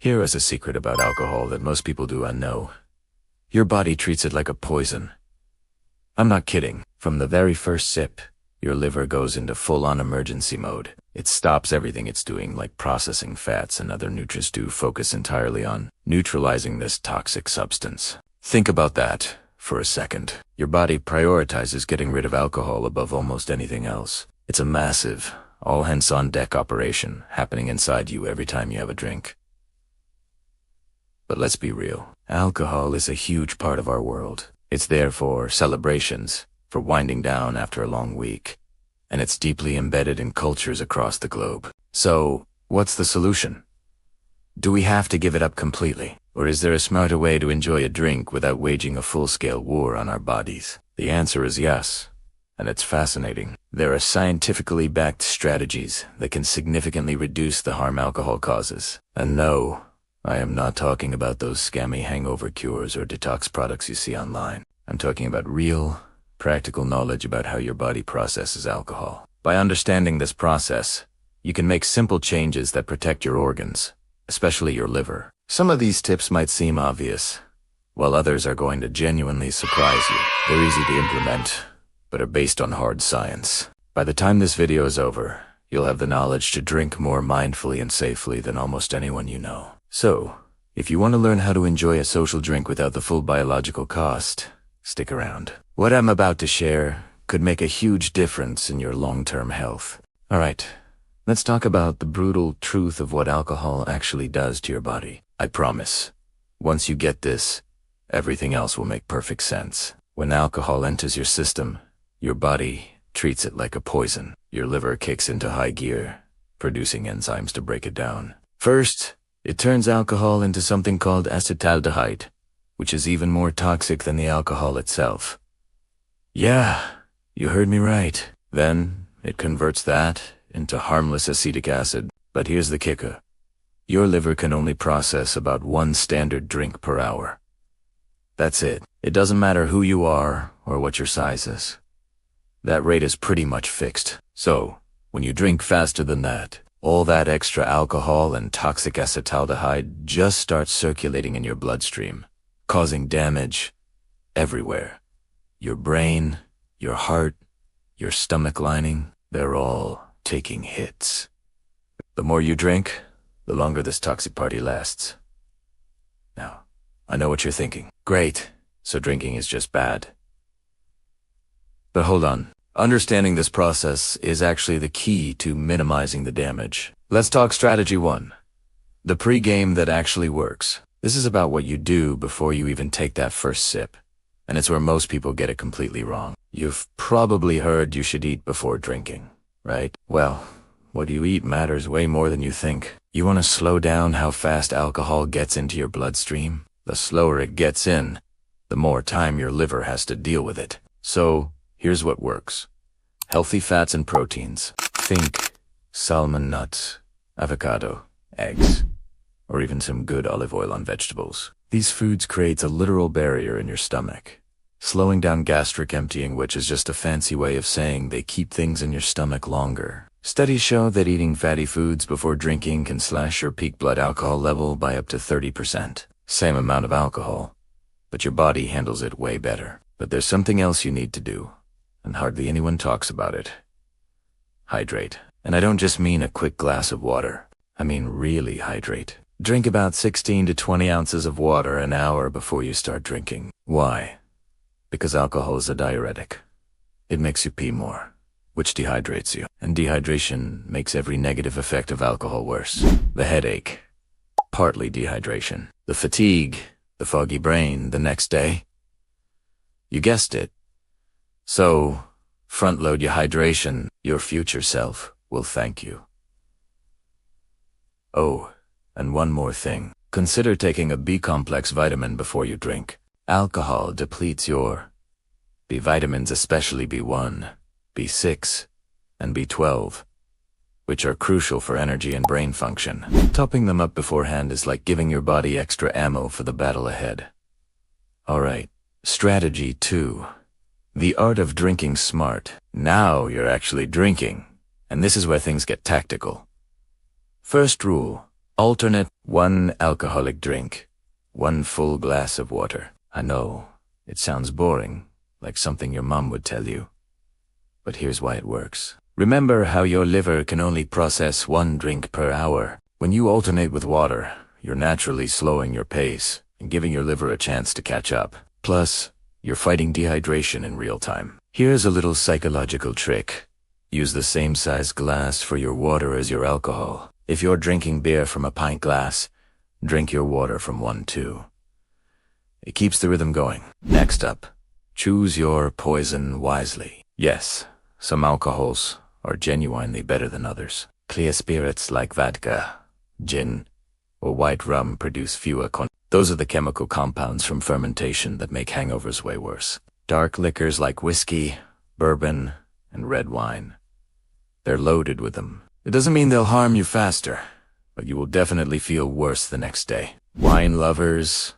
Here is a secret about alcohol that most people do not know. Your body treats it like a poison. I'm not kidding. From the very first sip, your liver goes into full-on emergency mode. It stops everything it's doing, like processing fats and other nutrients, to focus entirely on neutralizing this toxic substance. Think about that for a second. Your body prioritizes getting rid of alcohol above almost anything else. It's a massive, all-hands-on-deck operation happening inside you every time you have a drink. But let's be real. Alcohol is a huge part of our world. It's there for celebrations, for winding down after a long week, and it's deeply embedded in cultures across the globe. So, what's the solution? Do we have to give it up completely? Or is there a smarter way to enjoy a drink without waging a full-scale war on our bodies? The answer is yes, and it's fascinating. There are scientifically backed strategies that can significantly reduce the harm alcohol causes. And no, I am not talking about those scammy hangover cures or detox products you see online. I'm talking about real, practical knowledge about how your body processes alcohol. By understanding this process, you can make simple changes that protect your organs, especially your liver. Some of these tips might seem obvious, while others are going to genuinely surprise you. They're easy to implement, but are based on hard science. By the time this video is over, you'll have the knowledge to drink more mindfully and safely than almost anyone you know. So, if you want to learn how to enjoy a social drink without the full biological cost, stick around. What I'm about to share could make a huge difference in your long-term health. Alright, let's talk about the brutal truth of what alcohol actually does to your body. I promise, once you get this, everything else will make perfect sense. When alcohol enters your system, your body treats it like a poison. Your liver kicks into high gear, producing enzymes to break it down. First, it turns alcohol into something called acetaldehyde, which is even more toxic than the alcohol itself. Yeah, you heard me right. Then, it converts that into harmless acetic acid. But here's the kicker. Your liver can only process about 1 standard drink per hour. That's it. It doesn't matter who you are or what your size is. That rate is pretty much fixed. So, when you drink faster than that, all that extra alcohol and toxic acetaldehyde just starts circulating in your bloodstream, causing damage everywhere. Your brain, your heart, your stomach lining, they're all taking hits. The more you drink, the longer this toxic party lasts. Now, I know what you're thinking. Great, so drinking is just bad. But hold on. Understanding this process is actually the key to minimizing the damage. Let's talk strategy 1. The pre-game that actually works. This is about what you do before you even take that first sip. And it's where most people get it completely wrong. You've probably heard you should eat before drinking, right? Well, what you eat matters way more than you think. You want to slow down how fast alcohol gets into your bloodstream? The slower it gets in, the more time your liver has to deal with it. So, here's what works. Healthy fats and proteins. Think salmon, nuts, avocado, eggs, or even some good olive oil on vegetables. These foods create a literal barrier in your stomach, slowing down gastric emptying, which is just a fancy way of saying they keep things in your stomach longer. Studies show that eating fatty foods before drinking can slash your peak blood alcohol level by up to 30%. Same amount of alcohol, but your body handles it way better. But there's something else you need to do, and hardly anyone talks about it. Hydrate. And I don't just mean a quick glass of water. I mean really hydrate. Drink about 16 to 20 ounces of water an hour before you start drinking. Why? Because alcohol is a diuretic. It makes you pee more, which dehydrates you. And dehydration makes every negative effect of alcohol worse. The headache, partly dehydration. The fatigue, the foggy brain the next day. You guessed it. So, front load your hydration. Your future self will thank you. Oh, and one more thing. Consider taking a B-complex vitamin before you drink. Alcohol depletes your B vitamins, especially B1, B6, and B12, which are crucial for energy and brain function. Topping them up beforehand is like giving your body extra ammo for the battle ahead. Alright, strategy 2. The art of drinking smart. Now you're actually drinking, and this is where things get tactical. First rule, Alternate 1 alcoholic drink, 1 full glass of water. I know, it sounds boring, like something your mom would tell you. But here's why it works. Remember how your liver can only process 1 drink per hour. When you alternate with water, you're naturally slowing your pace and giving your liver a chance to catch up. Plus, you're fighting dehydration in real time. Here's a little psychological trick. Use the same size glass for your water as your alcohol. If you're drinking beer from a pint glass, drink your water from one too. It keeps the rhythm going. Next up, choose your poison wisely. Yes, some alcohols are genuinely better than others. Clear spirits like vodka, gin, or white rum produce fewer Those are the chemical compounds from fermentation that make hangovers way worse. Dark liquors like whiskey, bourbon, and red wine. They're loaded with them. It doesn't mean they'll harm you faster, but you will definitely feel worse the next day. Wine lovers,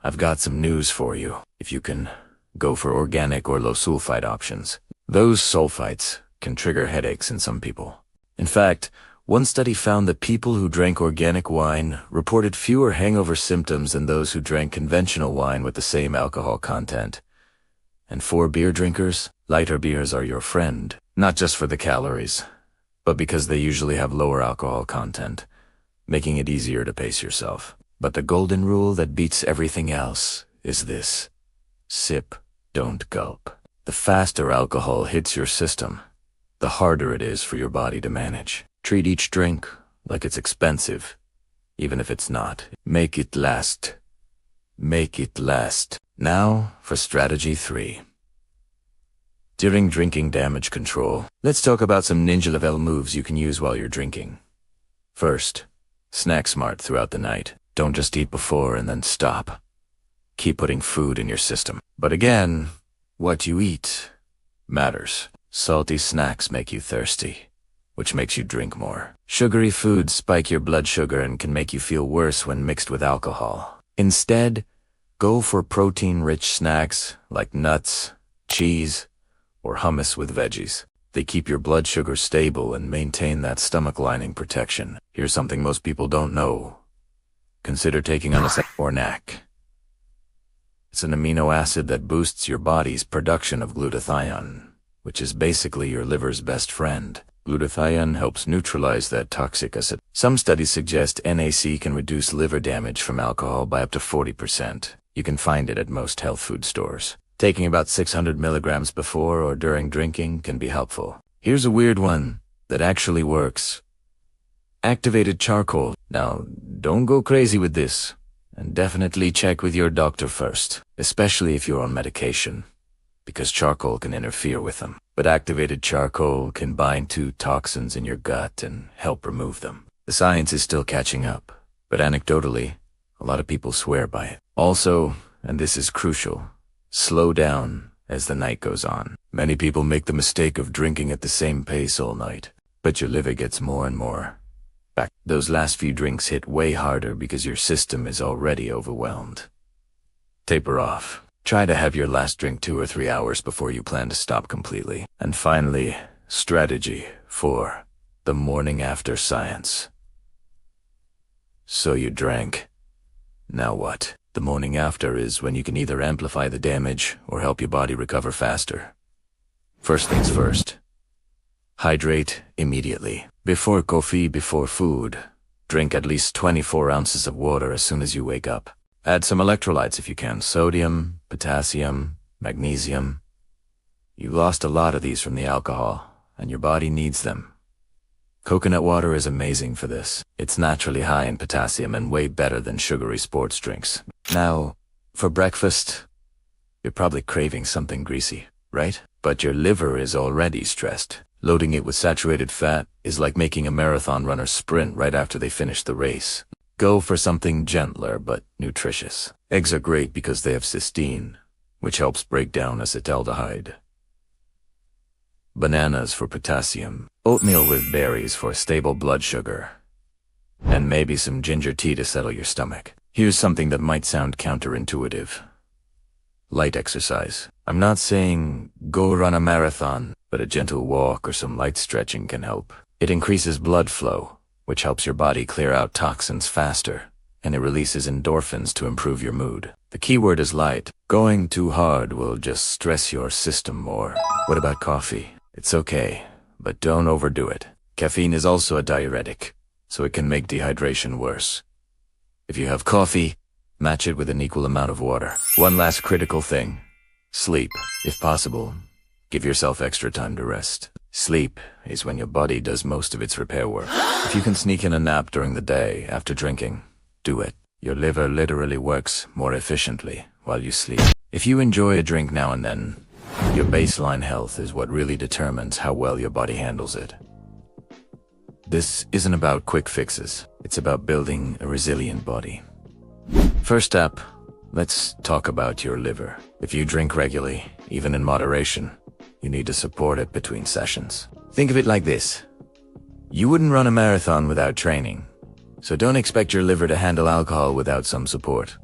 I've got some news for you. If you can go for organic or low sulfite options. Those sulfites can trigger headaches in some people. In fact, one study found that people who drank organic wine reported fewer hangover symptoms than those who drank conventional wine with the same alcohol content. And for beer drinkers, lighter beers are your friend, not just for the calories, but because they usually have lower alcohol content, making it easier to pace yourself. But the golden rule that beats everything else is this: sip, don't gulp. The faster alcohol hits your system, the harder it is for your body to manage. Treat each drink like it's expensive, even if it's not. Make it last. Make it last. Now for strategy 3. During drinking damage control, let's talk about some ninja level moves you can use while you're drinking. First, snack smart throughout the night. Don't just eat before and then stop. Keep putting food in your system. But again, what you eat matters. Salty snacks make you thirsty, which makes you drink more. Sugary foods spike your blood sugar and can make you feel worse when mixed with alcohol. Instead, go for protein-rich snacks like nuts, cheese, or hummus with veggies. They keep your blood sugar stable and maintain that stomach lining protection. Here's something most people don't know. Consider taking on a ornac. It's an amino acid that boosts your body's production of glutathione, which is basically your liver's best friend. Glutathione helps neutralize that toxic acid. Some studies suggest NAC can reduce liver damage from alcohol by up to 40%. You can find it at most health food stores. Taking about 600 milligrams before or during drinking can be helpful. Here's a weird one that actually works. Activated charcoal. Now, don't go crazy with this, and definitely check with your doctor first, especially if you're on medication, because charcoal can interfere with them. But activated charcoal can bind to toxins in your gut and help remove them. The science is still catching up, but anecdotally, a lot of people swear by it. Also, and this is crucial, slow down as the night goes on. Many people make the mistake of drinking at the same pace all night, but your liver gets more and more back. Those last few drinks hit way harder because your system is already overwhelmed. Taper off. Try to have your last drink 2 or 3 hours before you plan to stop completely. And finally, strategy 4, the morning after science. So you drank. Now what? The morning after is when you can either amplify the damage or help your body recover faster. First things first. Hydrate immediately. Before coffee, before food, drink at least 24 ounces of water as soon as you wake up. Add some electrolytes if you can. Sodium, potassium, magnesium. You lost a lot of these from the alcohol, and your body needs them. Coconut water is amazing for this. It's naturally high in potassium and way better than sugary sports drinks. Now, for breakfast, you're probably craving something greasy, right? But your liver is already stressed. Loading it with saturated fat is like making a marathon runner sprint right after they finish the race. Go for something gentler but nutritious. Eggs are great because they have cysteine, which helps break down acetaldehyde. Bananas for potassium. Oatmeal with berries for stable blood sugar. And maybe some ginger tea to settle your stomach. Here's something that might sound counterintuitive. Light exercise. I'm not saying go run a marathon, but a gentle walk or some light stretching can help. It increases blood flow, which helps your body clear out toxins faster, and it releases endorphins to improve your mood. The key word is light. Going too hard will just stress your system more. What about coffee? It's okay, but don't overdo it. Caffeine is also a diuretic, so it can make dehydration worse. If you have coffee, match it with an equal amount of water. One last critical thing: sleep. If possible, give yourself extra time to rest. Sleep is when your body does most of its repair work. If you can sneak in a nap during the day after drinking, do it. Your liver literally works more efficiently while you sleep. If you enjoy a drink now and then, your baseline health is what really determines how well your body handles it. This isn't about quick fixes. It's about building a resilient body. First up, let's talk about your liver. If you drink regularly, even in moderation, you need to support it between sessions. Think of it like this. You wouldn't run a marathon without training, so don't expect your liver to handle alcohol without some support.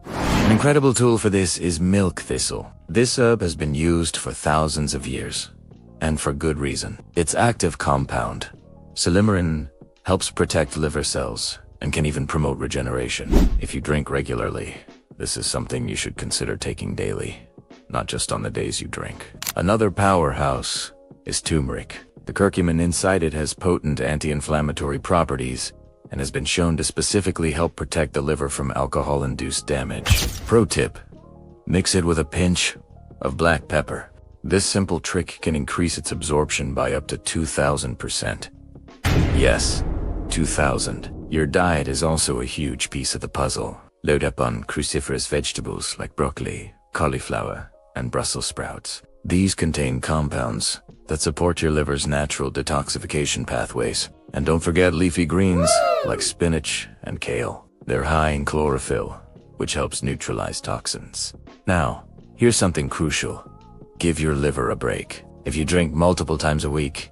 An incredible tool for this is milk thistle. This herb has been used for thousands of years, and for good reason. Its active compound, silymarin, helps protect liver cells and can even promote regeneration. If you drink regularly, this is something you should consider taking daily, not just on the days you drink. Another powerhouse is turmeric. The curcumin inside it has potent anti-inflammatory properties and has been shown to specifically help protect the liver from alcohol-induced damage. Pro tip: mix it with a pinch of black pepper. This simple trick can increase its absorption by up to 2,000%. Yes, 2,000. Your diet is also a huge piece of the puzzle. Load up on cruciferous vegetables like broccoli, cauliflower, and Brussels sprouts. These contain compounds that support your liver's natural detoxification pathways. And don't forget leafy greens like spinach and kale. They're high in chlorophyll, which helps neutralize toxins. Now, here's something crucial. Give your liver a break. If you drink multiple times a week,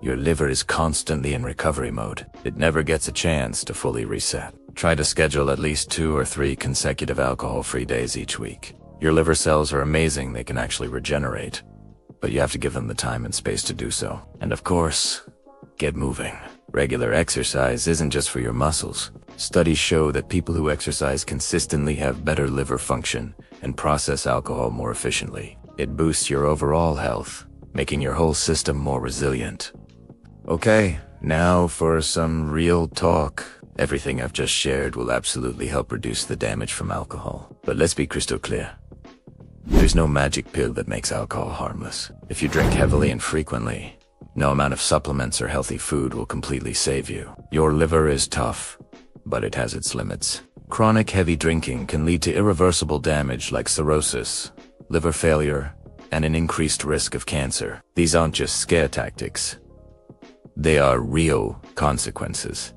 your liver is constantly in recovery mode. It never gets a chance to fully reset. Try to schedule at least 2 or 3 consecutive alcohol-free days each week. Your liver cells are amazing. They can actually regenerate, but you have to give them the time and space to do so. And of course, get moving. Regular exercise isn't just for your muscles. Studies show that people who exercise consistently have better liver function and process alcohol more efficiently. It boosts your overall health, making your whole system more resilient. Okay, now for some real talk. Everything I've just shared will absolutely help reduce the damage from alcohol. But let's be crystal clear. There's no magic pill that makes alcohol harmless. If you drink heavily and frequently, no amount of supplements or healthy food will completely save you. Your liver is tough, but it has its limits. Chronic heavy drinking can lead to irreversible damage like cirrhosis, liver failure, and an increased risk of cancer. These aren't just scare tactics. They are real consequences.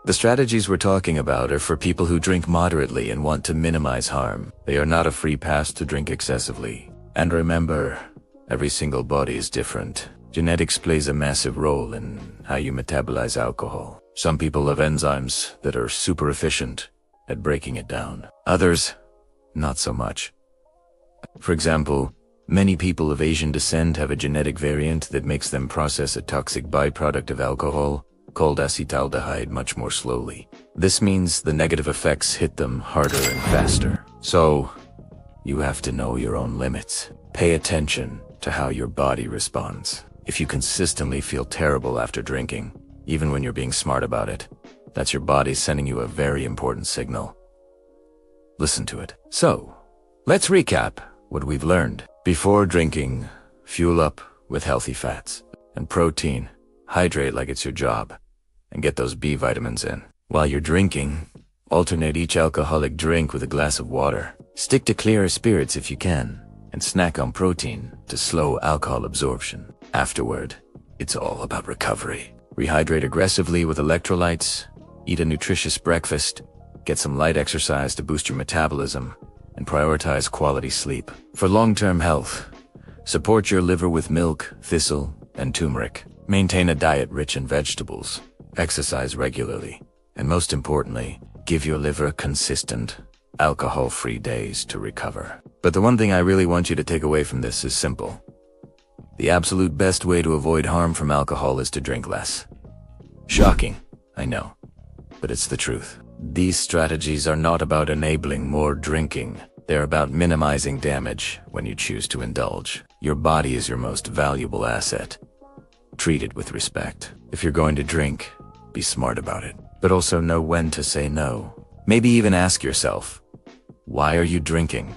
The strategies we're talking about are for people who drink moderately and want to minimize harm. They are not a free pass to drink excessively. And remember, every single body is different. Genetics plays a massive role in how you metabolize alcohol. Some people have enzymes that are super efficient at breaking it down. Others, not so much. For example, many people of Asian descent have a genetic variant that makes them process a toxic byproduct of alcohol called acetaldehyde much more slowly. This means the negative effects hit them harder and faster. So, you have to know your own limits. Pay attention to how your body responds. If you consistently feel terrible after drinking, even when you're being smart about it, that's your body sending you a very important signal. Listen to it. So, let's recap what we've learned. Before drinking, fuel up with healthy fats and protein. Hydrate like it's your job, and get those B vitamins in. While you're drinking, alternate each alcoholic drink with a glass of water. Stick to clearer spirits if you can, and snack on protein to slow alcohol absorption. Afterward, it's all about recovery. Rehydrate aggressively with electrolytes, eat a nutritious breakfast, get some light exercise to boost your metabolism, and prioritize quality sleep. For long-term health, support your liver with milk, thistle, and turmeric. Maintain a diet rich in vegetables. Exercise regularly. And most importantly, give your liver consistent, alcohol-free days to recover. But the one thing I really want you to take away from this is simple. The absolute best way to avoid harm from alcohol is to drink less. Shocking, I know, but it's the truth. These strategies are not about enabling more drinking. They're about minimizing damage when you choose to indulge. Your body is your most valuable asset. Treat it with respect. If you're going to drink, be smart about it, but also know when to say no. Maybe even ask yourself, why are you drinking?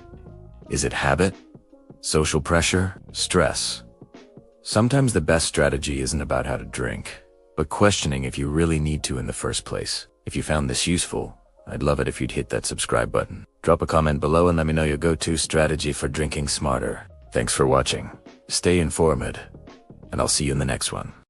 Is it habit? Social pressure? Stress? Sometimes the best strategy isn't about how to drink, but questioning if you really need to in the first place. If you found this useful, I'd love it if you'd hit that subscribe button. Drop a comment below and let me know your go-to strategy for drinking smarter. Thanks for watching. Stay informed, and I'll see you in the next one.